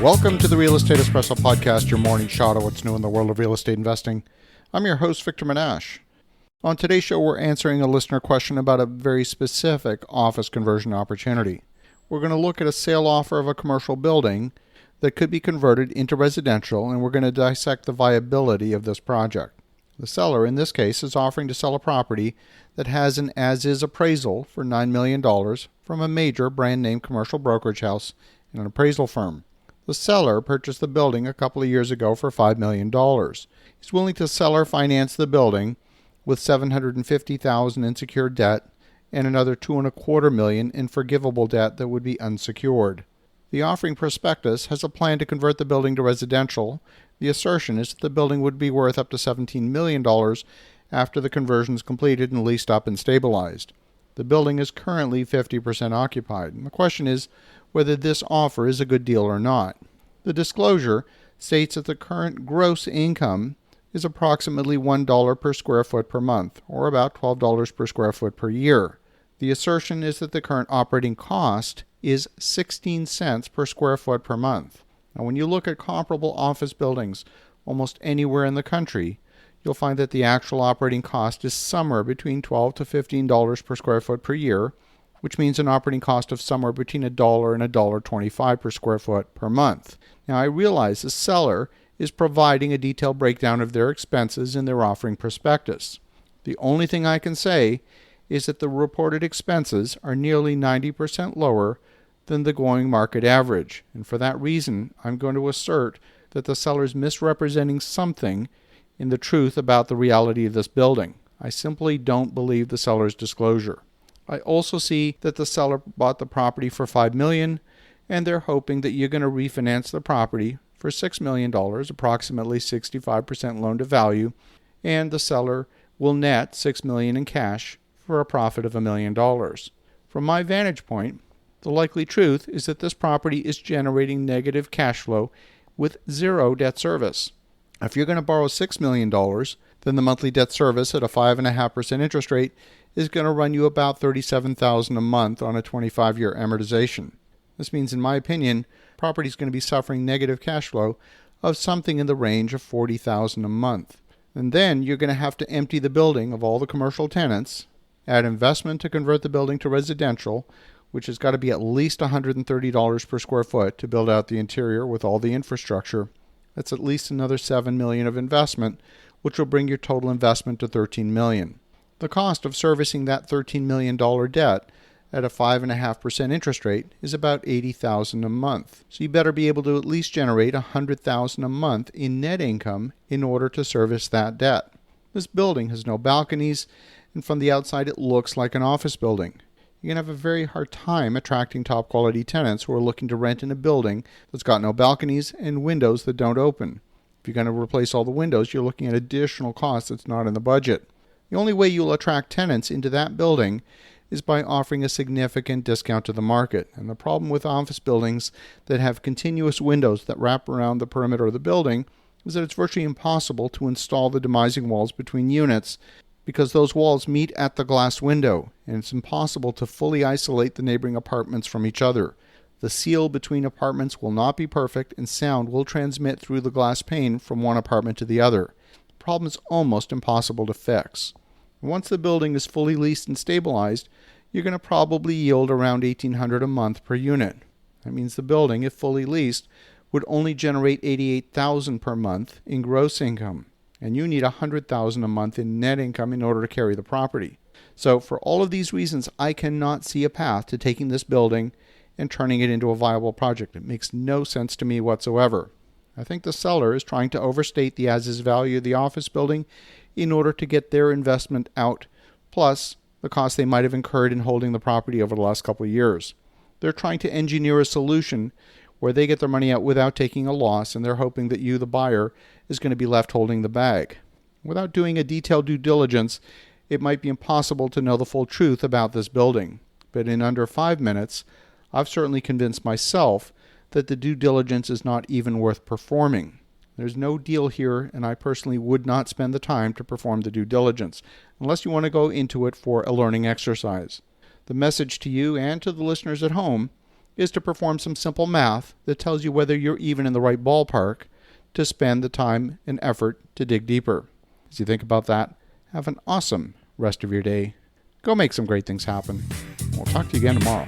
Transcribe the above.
Welcome to the Real Estate Espresso Podcast, your morning shot of what's new in the world of real estate investing. I'm your host, Victor Menashe. On today's show, we're answering a listener question about a very specific office conversion opportunity. We're going to look at a sale offer of a commercial building that could be converted into residential, and we're going to dissect the viability of this project. The seller, in this case, is offering to sell a property that has an as-is appraisal for $9 million from a major brand-name commercial brokerage house and an appraisal firm. The seller purchased the building a couple of years ago for $5 million. He's willing to sell or finance the building with $750,000 in secured debt and another $2.25 million in forgivable debt that would be unsecured. The offering prospectus has a plan to convert the building to residential. The assertion is that the building would be worth up to $17 million after the conversion is completed and leased up and stabilized. The building is currently 50% occupied, and the question is whether this offer is a good deal or not. The disclosure states that the current gross income is approximately $1 per square foot per month, or about $12 per square foot per year. The assertion is that the current operating cost is 16 cents per square foot per month. Now, when you look at comparable office buildings almost anywhere in the country, you'll find that the actual operating cost is somewhere between $12 to $15 per square foot per year, which means an operating cost of somewhere between $1 and $1.25 per square foot per month. Now, I realize the seller is providing a detailed breakdown of their expenses in their offering prospectus. The only thing I can say is that the reported expenses are nearly 90% lower than the going market average, and for that reason, I'm going to assert that the seller is misrepresenting something in the truth about the reality of this building. I simply don't believe the seller's disclosure. I also see that the seller bought the property for $5 million, and they're hoping that you're going to refinance the property for $6 million, approximately 65% loan to value, and the seller will net $6 million in cash for a profit of $1 million. From my vantage point, the likely truth is that this property is generating negative cash flow with zero debt service. If you're going to borrow $6 million, then the monthly debt service at a 5.5% interest rate is going to run you about $37,000 a month on a 25-year amortization. This means, in my opinion, property is going to be suffering negative cash flow of something in the range of $40,000 a month. And then you're going to have to empty the building of all the commercial tenants, add investment to convert the building to residential, which has got to be at least $130 per square foot to build out the interior with all the infrastructure. That's at least another $7 million of investment, which will bring your total investment to $13 million. The cost of servicing that $13 million debt at a 5.5% interest rate is about $80,000 a month. So you better be able to at least generate $100,000 a month in net income in order to service that debt. This building has no balconies, and from the outside it looks like an office building. You're going to have a very hard time attracting top quality tenants who are looking to rent in a building that's got no balconies and windows that don't open. If you're going to replace all the windows, you're looking at additional costs that's not in the budget. The only way you'll attract tenants into that building is by offering a significant discount to the market. And the problem with office buildings that have continuous windows that wrap around the perimeter of the building is that it's virtually impossible to install the demising walls between units because those walls meet at the glass window, and it's impossible to fully isolate the neighboring apartments from each other. The seal between apartments will not be perfect, and sound will transmit through the glass pane from one apartment to the other. The problem is almost impossible to fix. Once the building is fully leased and stabilized, you're going to probably yield around $1,800 a month per unit. That means the building, if fully leased, would only generate $88,000 per month in gross income, and you need $100,000 a month in net income in order to carry the property. So for all of these reasons, I cannot see a path to taking this building and turning it into a viable project. It makes no sense to me whatsoever. I think the seller is trying to overstate the as-is value of the office building in order to get their investment out, plus the cost they might have incurred in holding the property over the last couple of years. They're trying to engineer a solution where they get their money out without taking a loss, and they're hoping that you, the buyer, is going to be left holding the bag. Without doing a detailed due diligence, it might be impossible to know the full truth about this building. But in under 5 minutes, I've certainly convinced myself that the due diligence is not even worth performing. There's no deal here, and I personally would not spend the time to perform the due diligence, unless you want to go into it for a learning exercise. The message to you and to the listeners at home is to perform some simple math that tells you whether you're even in the right ballpark to spend the time and effort to dig deeper. As you think about that, have an awesome rest of your day. Go make some great things happen. We'll talk to you again tomorrow.